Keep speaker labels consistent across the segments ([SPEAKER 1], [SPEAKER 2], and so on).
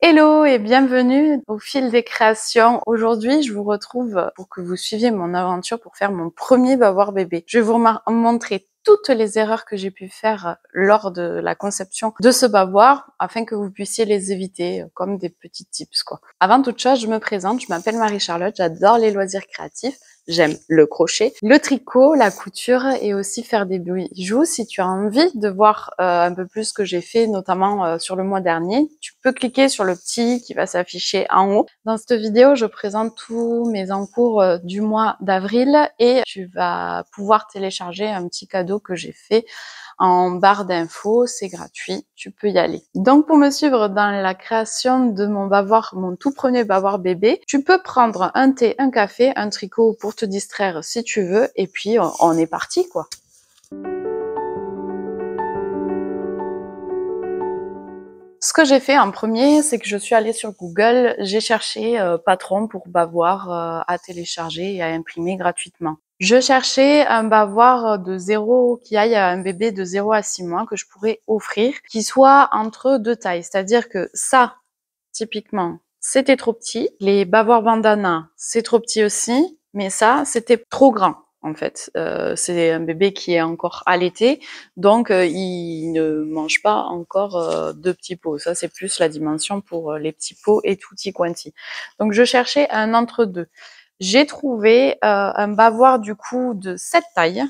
[SPEAKER 1] Hello et bienvenue au fil des créations. Aujourd'hui, je vous retrouve pour que vous suiviez mon aventure pour faire mon premier bavoir bébé. Je vais vous montrer toutes les erreurs que j'ai pu faire lors de la conception de ce bavoir afin que vous puissiez les éviter comme des petits tips quoi. Avant toute chose, je me présente, je m'appelle Marie-Charlotte, j'adore les loisirs créatifs. J'aime le crochet, le tricot, la couture et aussi faire des bijoux. Si tu as envie de voir un peu plus ce que j'ai fait, notamment sur le mois dernier, tu peux cliquer sur le petit qui va s'afficher en haut. Dans cette vidéo, je présente tous mes encours du mois d'avril et tu vas pouvoir télécharger un petit cadeau que j'ai fait en barre d'infos, c'est gratuit, tu peux y aller. Donc pour me suivre dans la création de mon bavoir, mon tout premier bavoir bébé, tu peux prendre un thé, un café, un tricot pour te distraire si tu veux, et puis on est parti quoi. Ce que j'ai fait en premier, c'est que je suis allée sur Google, j'ai cherché patron pour bavoir à télécharger et à imprimer gratuitement. Je cherchais un bavoir de 0 qui aille à un bébé de 0 à 6 mois que je pourrais offrir, qui soit entre deux tailles. C'est-à-dire que ça, typiquement, c'était trop petit. Les bavoirs bandana, c'est trop petit aussi. Mais ça, c'était trop grand. En fait, c'est un bébé qui est encore allaité, donc il ne mange pas encore de petits pots. Ça, c'est plus la dimension pour les petits pots et tutti quanti. Donc, je cherchais un entre-deux. J'ai trouvé un bavoir du coup de cette taille.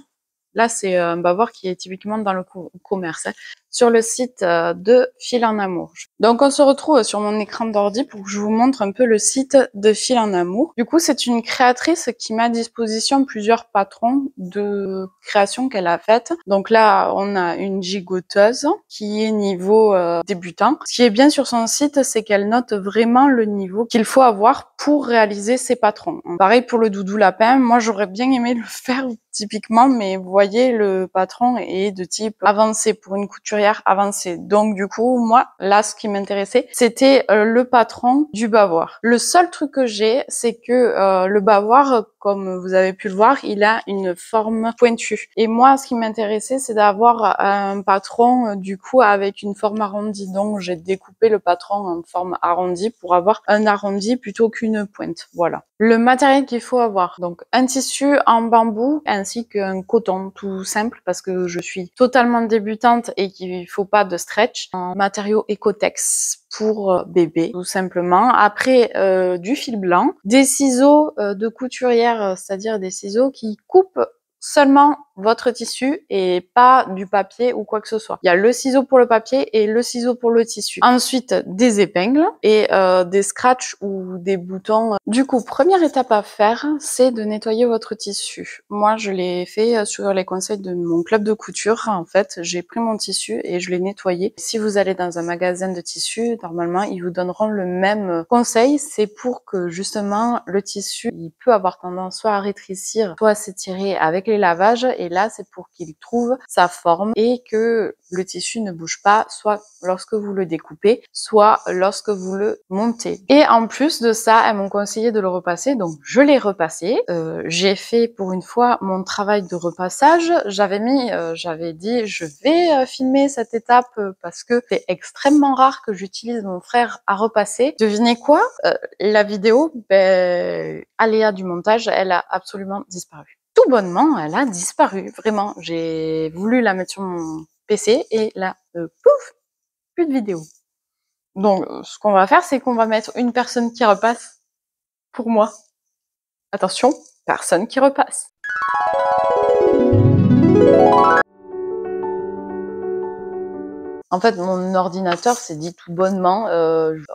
[SPEAKER 1] Là, c'est un bavoir qui est typiquement dans le commerce, hein, sur le site de Fil en Amour. Donc, on se retrouve sur mon écran d'ordi pour que je vous montre un peu le site de Fil en Amour. Du coup, c'est une créatrice qui met à disposition plusieurs patrons de création qu'elle a faites. Donc là, on a une gigoteuse qui est niveau débutant. Ce qui est bien sur son site, c'est qu'elle note vraiment le niveau qu'il faut avoir pour réaliser ses patrons. Pareil pour le doudou lapin. Moi, j'aurais bien aimé le faire typiquement, mais vous voyez, le patron est de type avancé pour une couturière avancée. Donc du coup, moi, là, ce qui m'intéressait, c'était le patron du bavoir. Le seul truc que j'ai, c'est que le bavoir, comme vous avez pu le voir, il a une forme pointue. Et moi, ce qui m'intéressait, c'est d'avoir un patron, du coup, avec une forme arrondie. Donc, j'ai découpé le patron en forme arrondie pour avoir un arrondi plutôt qu'une pointe. Voilà. Le matériel qu'il faut avoir, donc un tissu en bambou ainsi qu'un coton tout simple parce que je suis totalement débutante et qu'il faut pas de stretch. Un matériau Ecotex pour bébé tout simplement. Après du fil blanc, des ciseaux de couturière, c'est-à-dire des ciseaux qui coupent seulement votre tissu et pas du papier ou quoi que ce soit. Il y a le ciseau pour le papier et le ciseau pour le tissu. Ensuite, des épingles et des scratchs ou des boutons. Du coup, première étape à faire, c'est de nettoyer votre tissu. Moi, je l'ai fait sur les conseils de mon club de couture. En fait, j'ai pris mon tissu et je l'ai nettoyé. Si vous allez dans un magasin de tissu, normalement, ils vous donneront le même conseil. C'est pour que justement, le tissu, il peut avoir tendance soit à rétrécir, soit à s'étirer avec les lavages. Et là, c'est pour qu'il trouve sa forme et que le tissu ne bouge pas, soit lorsque vous le découpez, soit lorsque vous le montez. Et en plus de ça, elles m'ont conseillé de le repasser, donc je l'ai repassé. J'ai fait pour une fois mon travail de repassage. J'avais dit, je vais filmer cette étape parce que c'est extrêmement rare que j'utilise mon frère à repasser. Devinez quoi? La vidéo, aléa du montage, elle a absolument disparu. Tout bonnement, elle a disparu. Vraiment, j'ai voulu la mettre sur mon PC et là, pouf, plus de vidéo. Donc, ce qu'on va faire, c'est qu'on va mettre une personne qui repasse pour moi. Attention, personne qui repasse. En fait, mon ordinateur s'est dit tout bonnement,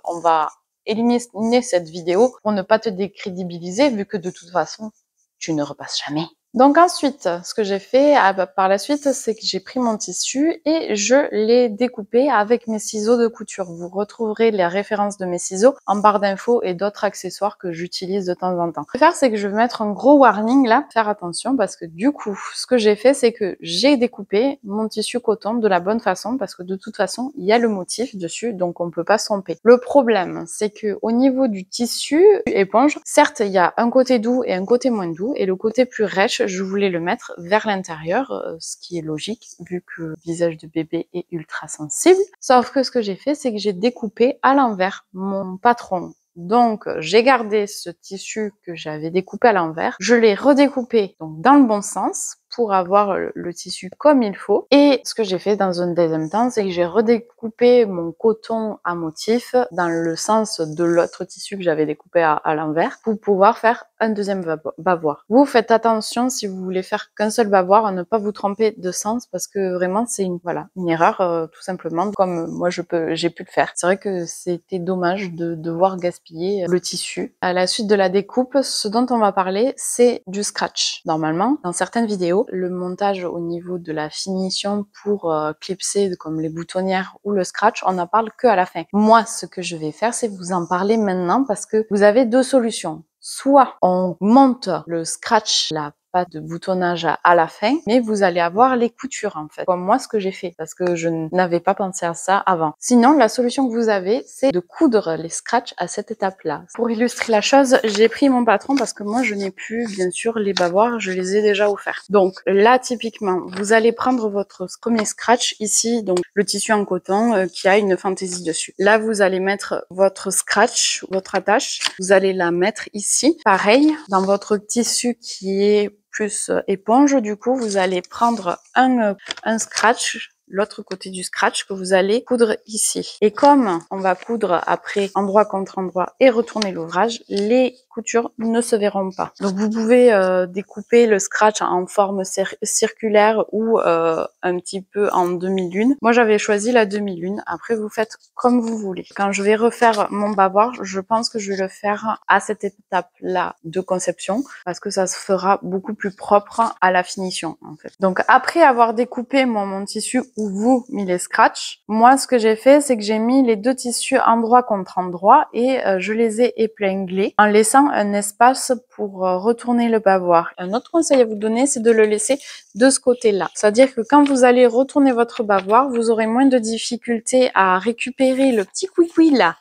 [SPEAKER 1] on va éliminer cette vidéo pour ne pas te décrédibiliser vu que de toute façon, tu ne repasses jamais. Donc ensuite, ce que j'ai fait par la suite, c'est que j'ai pris mon tissu et je l'ai découpé avec mes ciseaux de couture. Vous retrouverez les références de mes ciseaux en barre d'infos et d'autres accessoires que j'utilise de temps en temps. Ce que je vais faire, c'est que je vais mettre un gros warning là, faire attention parce que du coup, ce que j'ai fait, c'est que j'ai découpé mon tissu coton de la bonne façon parce que de toute façon, il y a le motif dessus, donc on ne peut pas se tromper. Le problème, c'est que au niveau du tissu éponge, certes, il y a un côté doux et un côté moins doux et le côté plus rêche, scratch, je voulais le mettre vers l'intérieur, ce qui est logique vu que le visage de bébé est ultra sensible. Sauf que ce que j'ai fait, c'est que j'ai découpé à l'envers mon patron. Donc, j'ai gardé ce tissu que j'avais découpé à l'envers. Je l'ai redécoupé donc dans le bon sens pour avoir le tissu comme il faut. Et ce que j'ai fait dans un deuxième temps, c'est que j'ai redécoupé mon coton à motif dans le sens de l'autre tissu que j'avais découpé à l'envers pour pouvoir faire un deuxième bavoir. Vous faites attention si vous voulez faire qu'un seul bavoir à ne pas vous tromper de sens parce que vraiment c'est une erreur tout simplement comme moi j'ai pu le faire. C'est vrai que c'était dommage de devoir gaspiller le tissu. À la suite de la découpe, ce dont on va parler, c'est du scratch. Normalement, dans certaines vidéos, le montage au niveau de la finition pour clipser comme les boutonnières ou le scratch, on n'en parle que à la fin. Moi, ce que je vais faire, c'est vous en parler maintenant parce que vous avez deux solutions. Soit on monte le scratch, la pâte de boutonnage à la fin, mais vous allez avoir les coutures en fait, comme moi ce que j'ai fait, parce que je n'avais pas pensé à ça avant. Sinon, la solution que vous avez, c'est de coudre les scratchs à cette étape-là. Pour illustrer la chose, j'ai pris mon patron parce que moi je n'ai plus, bien sûr, les bavoirs, je les ai déjà offerts. Donc là, typiquement, vous allez prendre votre premier scratch ici, donc le tissu en coton qui a une fantaisie dessus. Là, vous allez mettre votre scratch, votre attache, vous allez la mettre ici. Pareil, dans votre tissu qui est plus éponge, du coup, vous allez prendre un scratch, l'autre côté du scratch que vous allez coudre ici. Et comme on va coudre après endroit contre endroit et retourner l'ouvrage, les coutures ne se verront pas. Donc vous pouvez découper le scratch en forme circulaire ou un petit peu en demi-lune. Moi j'avais choisi la demi-lune, après vous faites comme vous voulez. Quand je vais refaire mon bavoir, je pense que je vais le faire à cette étape-là de conception parce que ça se fera beaucoup plus propre à la finition en fait. Donc après avoir découpé mon tissu où vous mis les scratchs, moi ce que j'ai fait c'est que j'ai mis les deux tissus endroit contre endroit et je les ai épinglés en laissant un espace pour retourner le bavoir. Un autre conseil à vous donner, c'est de le laisser de ce côté-là. C'est-à-dire que quand vous allez retourner votre bavoir, vous aurez moins de difficultés à récupérer le petit couicoui là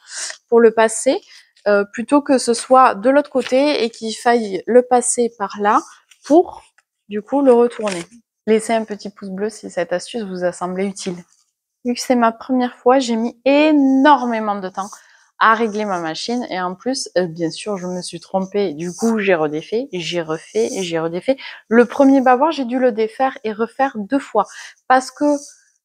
[SPEAKER 1] pour le passer, plutôt que ce soit de l'autre côté et qu'il faille le passer par là pour du coup le retourner. Laissez un petit pouce bleu si cette astuce vous a semblé utile. Vu que c'est ma première fois, j'ai mis énormément de temps à régler ma machine et en plus, bien sûr, je me suis trompée. Du coup, j'ai redéfait, j'ai refait et j'ai redéfait. Le premier bavoir, j'ai dû le défaire et refaire 2 fois parce que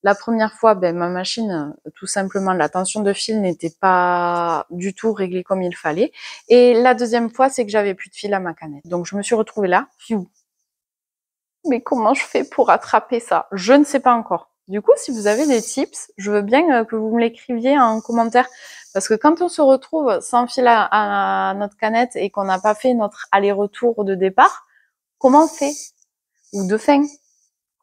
[SPEAKER 1] la première fois, ma machine, tout simplement, la tension de fil n'était pas du tout réglée comme il fallait. Et la deuxième fois, c'est que j'avais plus de fil à ma canette. Donc, je me suis retrouvée là. Mais comment je fais pour attraper ça? Je ne sais pas encore. Du coup, si vous avez des tips, je veux bien que vous me l'écriviez en commentaire. Parce que quand on se retrouve sans fil à notre canette et qu'on n'a pas fait notre aller-retour de départ, comment on fait? Ou de fin?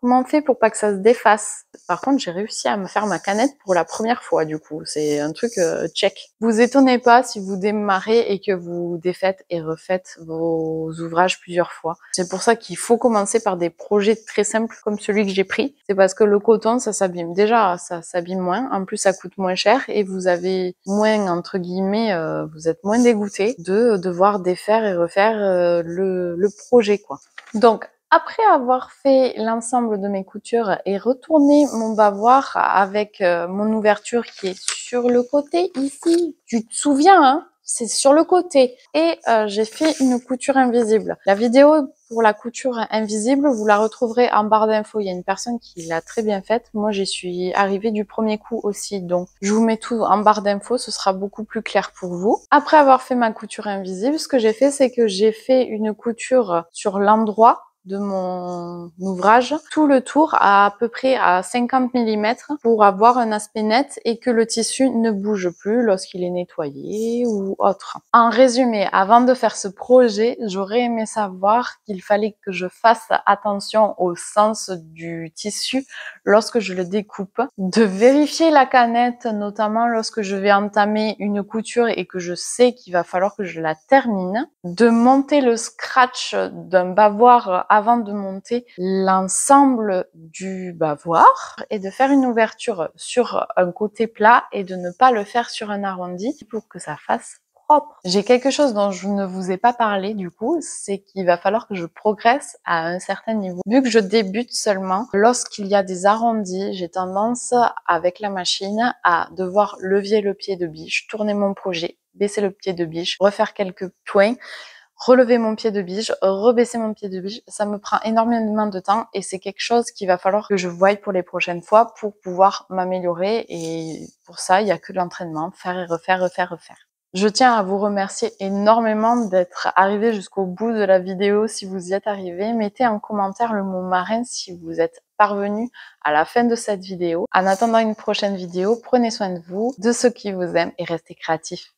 [SPEAKER 1] Comment on fait pour pas que ça se défasse? Par contre, j'ai réussi à me faire ma canette pour la première fois, du coup. C'est un truc check. Vous étonnez pas si vous démarrez et que vous défaites et refaites vos ouvrages plusieurs fois. C'est pour ça qu'il faut commencer par des projets très simples comme celui que j'ai pris. C'est parce que le coton, ça s'abîme. Déjà, ça s'abîme moins. En plus, ça coûte moins cher et vous avez moins, entre guillemets, vous êtes moins dégoûté de devoir défaire et refaire le projet, quoi. Donc, après avoir fait l'ensemble de mes coutures et retourné mon bavoir avec mon ouverture qui est sur le côté ici, tu te souviens, hein, c'est sur le côté. Et j'ai fait une couture invisible. La vidéo pour la couture invisible, vous la retrouverez en barre d'infos. Il y a une personne qui l'a très bien faite. Moi, j'y suis arrivée du premier coup aussi. Donc, je vous mets tout en barre d'infos. Ce sera beaucoup plus clair pour vous. Après avoir fait ma couture invisible, ce que j'ai fait, c'est que j'ai fait une couture sur l'endroit de mon ouvrage, tout le tour à peu près à 50 mm pour avoir un aspect net et que le tissu ne bouge plus lorsqu'il est nettoyé ou autre. En résumé, avant de faire ce projet, j'aurais aimé savoir qu'il fallait que je fasse attention au sens du tissu lorsque je le découpe, de vérifier la canette, notamment lorsque je vais entamer une couture et que je sais qu'il va falloir que je la termine, de monter le scratch d'un bavoir avant de monter l'ensemble du bavoir et de faire une ouverture sur un côté plat et de ne pas le faire sur un arrondi pour que ça fasse propre. J'ai quelque chose dont je ne vous ai pas parlé du coup, c'est qu'il va falloir que je progresse à un certain niveau. Vu que je débute seulement, lorsqu'il y a des arrondis, j'ai tendance avec la machine à devoir lever le pied de biche, tourner mon projet, baisser le pied de biche, refaire quelques points, relever mon pied de biche, rebaisser mon pied de biche, ça me prend énormément de temps et c'est quelque chose qu'il va falloir que je voie pour les prochaines fois pour pouvoir m'améliorer et pour ça, il n'y a que l'entraînement, faire et refaire, refaire, refaire. Je tiens à vous remercier énormément d'être arrivé jusqu'au bout de la vidéo si vous y êtes arrivé. Mettez en commentaire le mot marraine si vous êtes parvenu à la fin de cette vidéo. En attendant une prochaine vidéo, prenez soin de vous, de ceux qui vous aiment et restez créatifs.